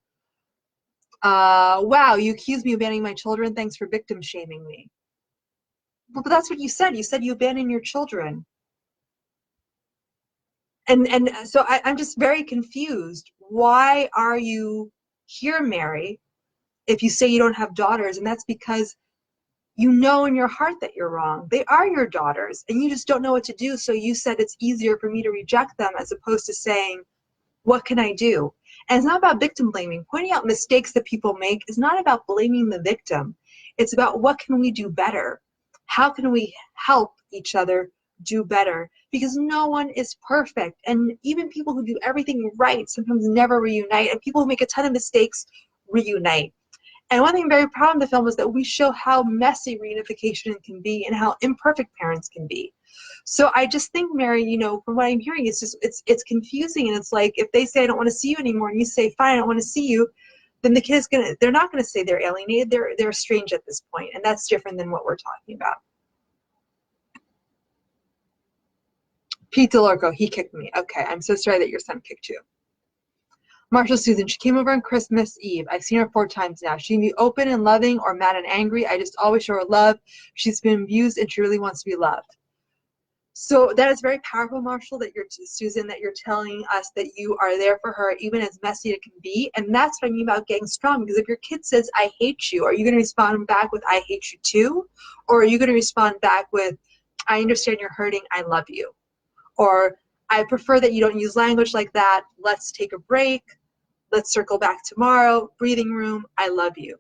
Wow, you accused me of abandoning my children. Thanks for victim shaming me. Well, but that's what you said. You said you abandon your children. And so I'm just very confused. Why are you here, Mary, if you say you don't have daughters? And that's because you know in your heart that you're wrong. They are your daughters, and you just don't know what to do. So you said it's easier for me to reject them, as opposed to saying, what can I do? And it's not about victim blaming. Pointing out mistakes that people make is not about blaming the victim. It's about what can we do better? How can we help each other do better? Because no one is perfect. And even people who do everything right sometimes never reunite. And people who make a ton of mistakes reunite. And one thing I'm very proud of the film is that we show how messy reunification can be and how imperfect parents can be. So I just think, Mary, from what I'm hearing, it's confusing, and it's like if they say I don't want to see you anymore, and you say fine, I don't want to see you, then the kid is they're not gonna say they're alienated. They're estranged at this point, and that's different than what we're talking about. Pete DeLorco, he kicked me. Okay, I'm so sorry that your son kicked you. Marshall Susan, she came over on Christmas Eve. I've seen her 4 times now. She can be open and loving or mad and angry. I just always show her love. She's been abused and she really wants to be loved. So that is very powerful, Marshall, that Susan, that you're telling us that you are there for her, even as messy as it can be. And that's what I mean about getting strong. Because if your kid says, I hate you, are you going to respond back with, I hate you too? Or are you going to respond back with, I understand you're hurting, I love you? Or I prefer that you don't use language like that. Let's take a break. Let's circle back tomorrow. Breathing room, I love you.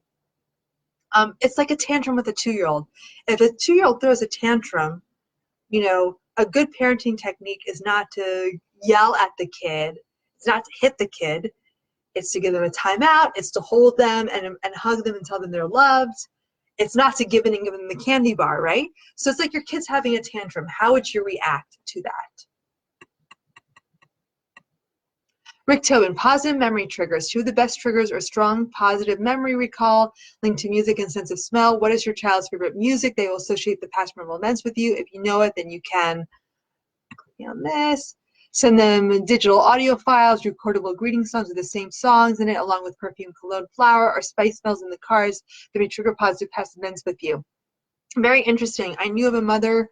It's like a tantrum with a 2-year-old. If a 2-year-old throws a tantrum, a good parenting technique is not to yell at the kid. It's not to hit the kid. It's to give them a timeout. It's to hold them and hug them and tell them they're loved. It's not to give them the candy bar, right? So it's like your kid's having a tantrum. How would you react to that? Rick Tobin, positive memory triggers. 2 of the best triggers are strong positive memory recall linked to music and sense of smell. What is your child's favorite music? They will associate the past memorable events with you. If you know it, then you can click on this. Send them digital audio files, recordable greeting songs with the same songs in it, along with perfume, cologne, flower, or spice smells in the cars that may trigger positive past events with you. Very interesting. I knew of a mother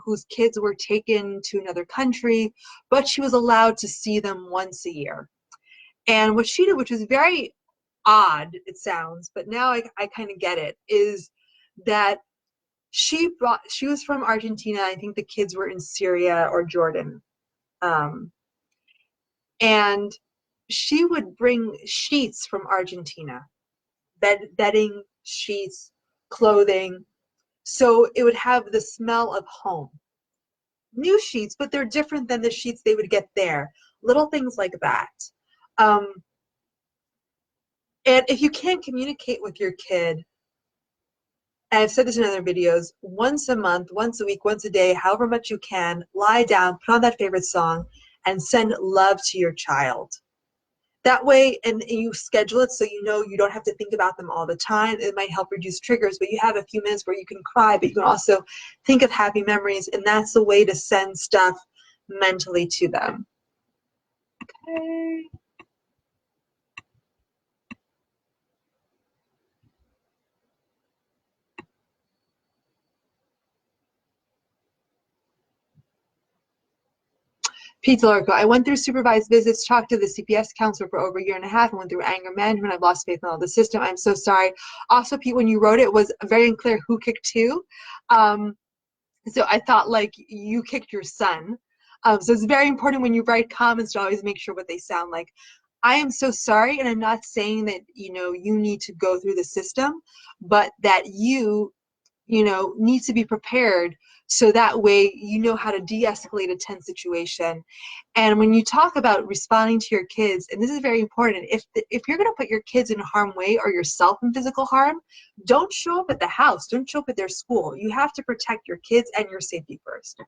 whose kids were taken to another country, but she was allowed to see them once a year. And what she did, which was very odd, it sounds, but now I kind of get it, is that she was from Argentina. I think the kids were in Syria or Jordan. And she would bring sheets from Argentina, bedding, sheets, clothing. So it would have the smell of home. New sheets, but they're different than the sheets they would get there. Little things like that. Um, and if you can't communicate with your kid, and I've said this in other videos, once a month, once a week, once a day, however much you can, lie down, put on that favorite song, and send love to your child. That way, and you schedule it so you know you don't have to think about them all the time. It might help reduce triggers, but you have a few minutes where you can cry, but you can also think of happy memories, and that's the way to send stuff mentally to them. Okay. Pizza Oracle. I went through supervised visits, talked to the CPS counselor for over a year and a half, and went through anger management. I've lost faith in all the system. I'm so sorry. Also, Pete, when you wrote it, it was very unclear who kicked who. So I thought like you kicked your son. So it's very important when you write comments to always make sure what they sound like. I am so sorry, and I'm not saying that you need to go through the system, but that you need to be prepared so that way you know how to de-escalate a tense situation. And when you talk about responding to your kids, and this is very important, if you're going to put your kids in harm's way or yourself in physical harm, don't show up at the house, don't show up at their school. You have to protect your kids and your safety first.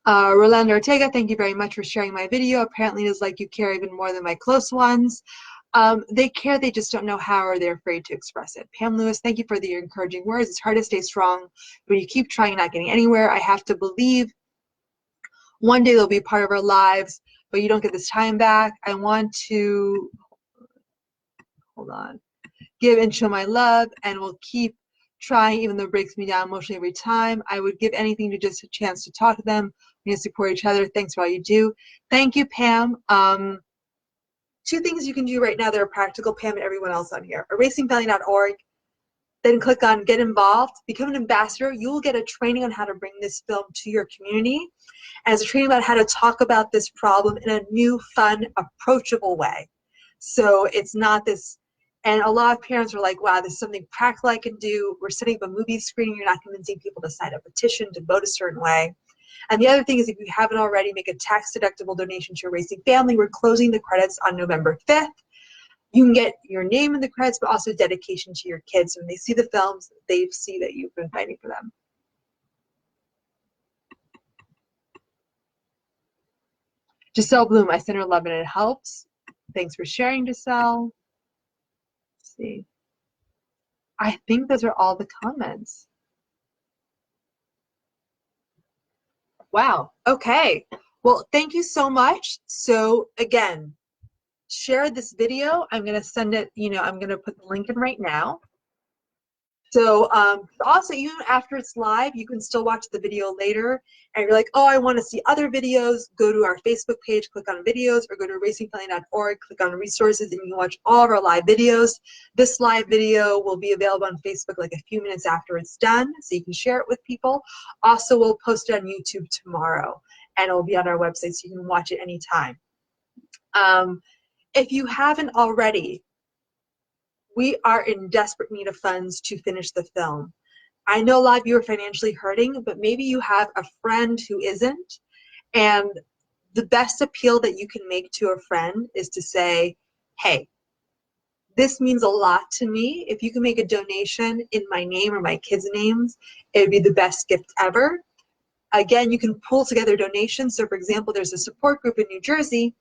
Rolando Ortega, thank you very much for sharing my video. Apparently it is like you care even more than my close ones. They care, they just don't know how, or they're afraid to express it. Pam Lewis, thank you for the encouraging words. It's hard to stay strong when you keep trying, not getting anywhere. I have to believe one day they'll be part of our lives, but you don't get this time back. I want to, hold on, give and show my love, and will keep trying even though it breaks me down emotionally every time. I would give anything to just a chance to talk to them. We need to support each other. Thanks for all you do. Thank you, Pam. Two things you can do right now that are practical, Pam and everyone else on here. erasingfamily.org. Then click on Get Involved. Become an ambassador. You will get a training on how to bring this film to your community. And it's a training about how to talk about this problem in a new, fun, approachable way. So it's not this, and a lot of parents are like, wow, this is something practical I can do. We're setting up a movie screening. You're not convincing people to sign a petition, to vote a certain way. And the other thing is, if you haven't already, make a tax-deductible donation to Erasing Family. We're closing the credits on November 5th. You can get your name in the credits, but also dedication to your kids. When they see the films, they see that you've been fighting for them. Giselle Bloom, I sent her love and it helps. Thanks for sharing, Giselle. Let's see. I think those are all the comments. Wow. Okay. Well, thank you so much. So again, share this video. I'm going to send it, I'm going to put the link in right now. So also, even after it's live, you can still watch the video later. And you're like, oh, I want to see other videos. Go to our Facebook page, click on videos, or go to erasingfamily.org, click on resources, and you can watch all of our live videos. This live video will be available on Facebook like a few minutes after it's done, so you can share it with people. Also, we'll post it on YouTube tomorrow, and it'll be on our website, so you can watch it anytime. If you haven't already, we are in desperate need of funds to finish the film. I know a lot of you are financially hurting, but maybe you have a friend who isn't. And the best appeal that you can make to a friend is to say, hey, this means a lot to me. If you can make a donation in my name or my kids' names, it would be the best gift ever. Again, you can pull together donations. So for example, there's a support group in New Jersey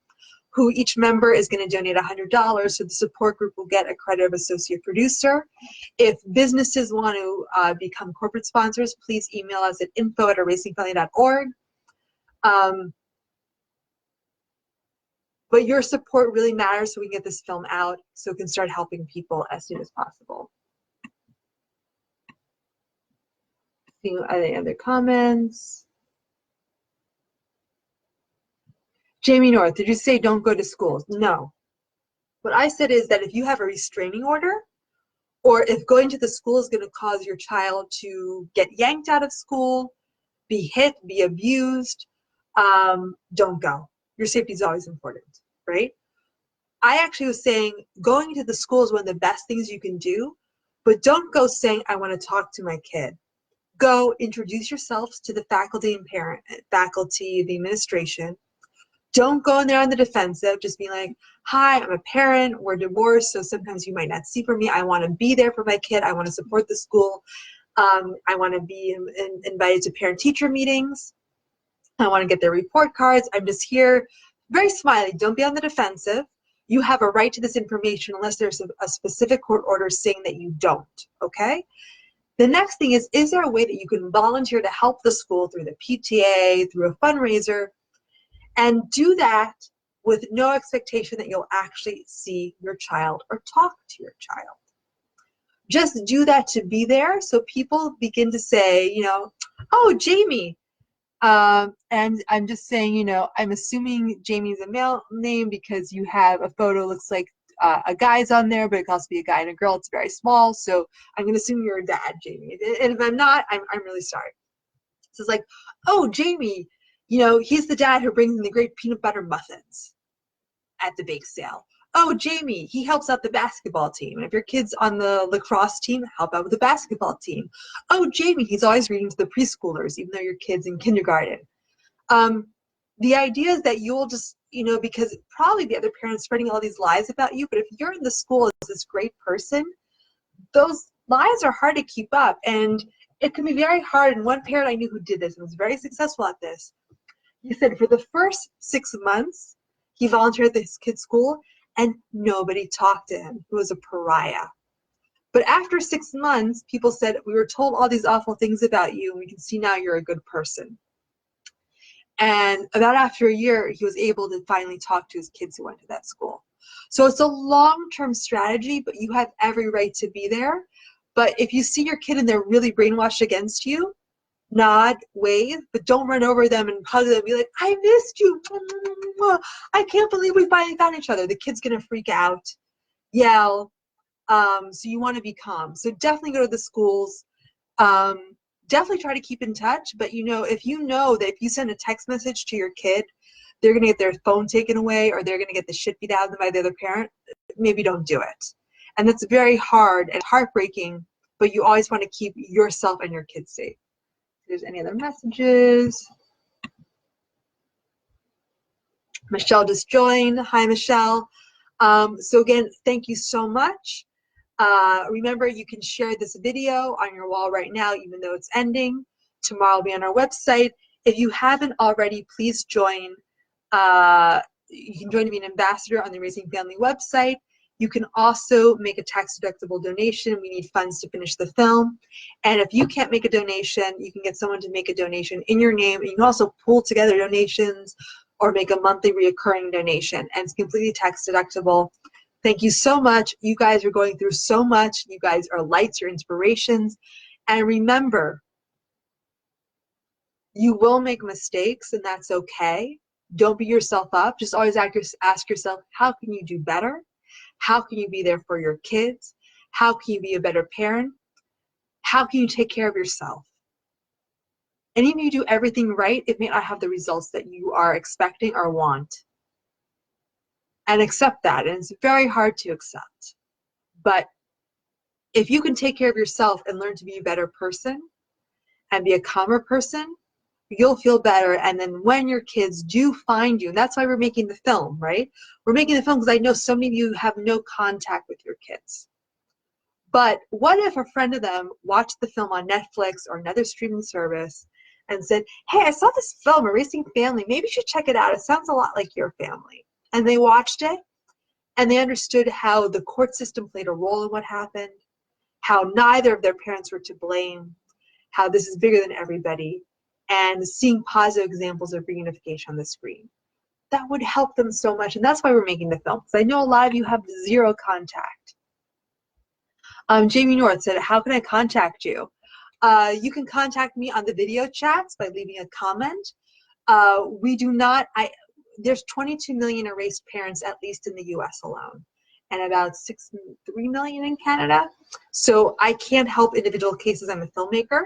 who each member is going to donate $100, so the support group will get a credit of associate producer. If businesses want to become corporate sponsors, please email us at info@erasingfamily.org. But your support really matters so we can get this film out so we can start helping people as soon as possible. See any other comments? Jamie North, did you say don't go to schools? No. What I said is that if you have a restraining order, or if going to the school is going to cause your child to get yanked out of school, be hit, be abused, don't go. Your safety is always important, right? I actually was saying going to the school is one of the best things you can do, but don't go saying, I want to talk to my kid. Go introduce yourselves to the faculty and faculty, the administration. Don't go in there on the defensive. Just be like, hi, I'm a parent. We're divorced, so sometimes you might not see for me. I want to be there for my kid. I want to support the school. I want to be invited to parent-teacher meetings. I want to get their report cards. I'm just here. Very smiley. Don't be on the defensive. You have a right to this information unless there's a specific court order saying that you don't, okay? The next thing is there a way that you can volunteer to help the school through the PTA, through a fundraiser, and do that with no expectation that you'll actually see your child or talk to your child. Just do that to be there so people begin to say, you know, oh, Jamie. And I'm just saying, you know, I'm assuming Jamie's a male name because you have a photo, looks like a guy's on there, but it could also be a guy and a girl. It's very small, so I'm going to assume you're a dad, Jamie. And if I'm not, I'm really sorry. So it's like, oh, Jamie, you know, he's the dad who brings in the great peanut butter muffins at the bake sale. Oh, Jamie, he helps out the basketball team. And if your kid's on the lacrosse team, help out with the basketball team. Oh, Jamie, he's always reading to the preschoolers, even though your kid's in kindergarten. The idea is that you'll just, you know, because probably the other parent's spreading all these lies about you, but if you're in the school as this great person, those lies are hard to keep up. And it can be very hard. And one parent I knew who did this and was very successful at this, he said for the first 6 months, he volunteered at his kid's school, and nobody talked to him. He was a pariah. But after 6 months, people said, we were told all these awful things about you, and we can see now you're a good person. And about after a year, he was able to finally talk to his kids who went to that school. So it's a long-term strategy, but you have every right to be there. But if you see your kid and they're really brainwashed against you, nod, wave, but don't run over them and hug them and be like, I missed you. I can't believe we finally found each other. The kid's going to freak out, yell. So you want to be calm. So definitely go to the schools. Definitely try to keep in touch. But, you know that if you send a text message to your kid, they're going to get their phone taken away or they're going to get the shit beat out of them by the other parent, maybe don't do it. And that's very hard and heartbreaking, but you always want to keep yourself and your kids safe. If there's any other messages. Michelle just joined. Hi, Michelle. So again, thank you so much. Remember, you can share this video on your wall right now, even though it's ending. Tomorrow will be on our website. If you haven't already, please join. You can join to be an ambassador on the Raising Family website. You can also make a tax-deductible donation. We need funds to finish the film. And if you can't make a donation, you can get someone to make a donation in your name. And you can also pool together donations or make a monthly reoccurring donation. And it's completely tax-deductible. Thank you so much. You guys are going through so much. You guys are lights, you're inspirations. And remember, you will make mistakes, and that's okay. Don't beat yourself up. Just always ask yourself, how can you do better? How can you be there for your kids? How can you be a better parent? How can you take care of yourself? And even if you do everything right, it may not have the results that you are expecting or want. And accept that. And it's very hard to accept. But if you can take care of yourself and learn to be a better person and be a calmer person, you'll feel better. And then when your kids do find you, and that's why we're making the film, right? We're making the film because I know so many of you have no contact with your kids. But what if a friend of them watched the film on Netflix or another streaming service and said, hey, I saw this film, Erasing Family. Maybe you should check it out. It sounds a lot like your family. And they watched it and they understood how the court system played a role in what happened, how neither of their parents were to blame, how this is bigger than everybody, and seeing positive examples of reunification on the screen. That would help them so much. And that's why we're making the film, because I know a lot of you have zero contact. Jamie North said, how can I contact you? You can contact me on the video chats by leaving a comment. There's 22 million erased parents, at least in the US alone, and about 3 million in Canada. So I can't help individual cases. I'm a filmmaker.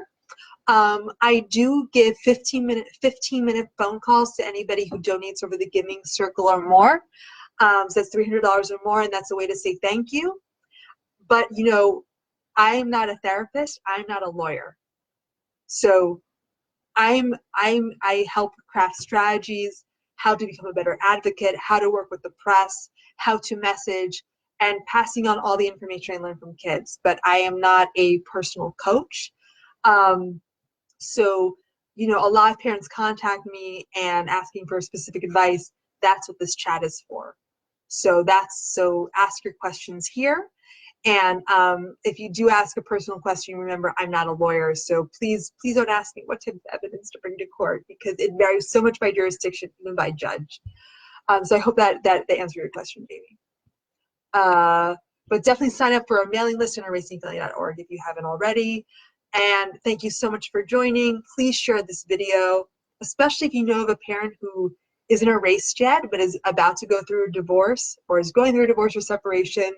I do give 15-minute phone calls to anybody who donates over the Giving Circle or more. So that's $300 or more, and that's a way to say thank you. But, you know, I'm not a therapist. I'm not a lawyer. So I help craft strategies, how to become a better advocate, how to work with the press, how to message, and passing on all the information I learned from kids. But I am not a personal coach. So, you know, a lot of parents contact me and asking for specific advice. That's what this chat is for. So ask your questions here. And if you do ask a personal question, remember, I'm not a lawyer, so please don't ask me what type of evidence to bring to court, because it varies so much by jurisdiction, even by judge. So I hope that answered your question, Jamie. But definitely sign up for a mailing list on erasingfailure.org if you haven't already. And thank you so much for joining. Please share this video, especially if you know of a parent who isn't erased yet, but is about to go through a divorce or is going through a divorce or separation.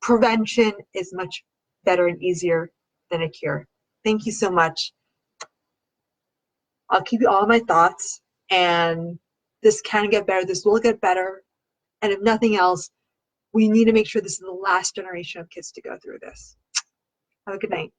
Prevention is much better and easier than a cure. Thank you so much. I'll keep you all my thoughts, and this can get better. This will get better. And if nothing else, we need to make sure this is the last generation of kids to go through this. Have a good night.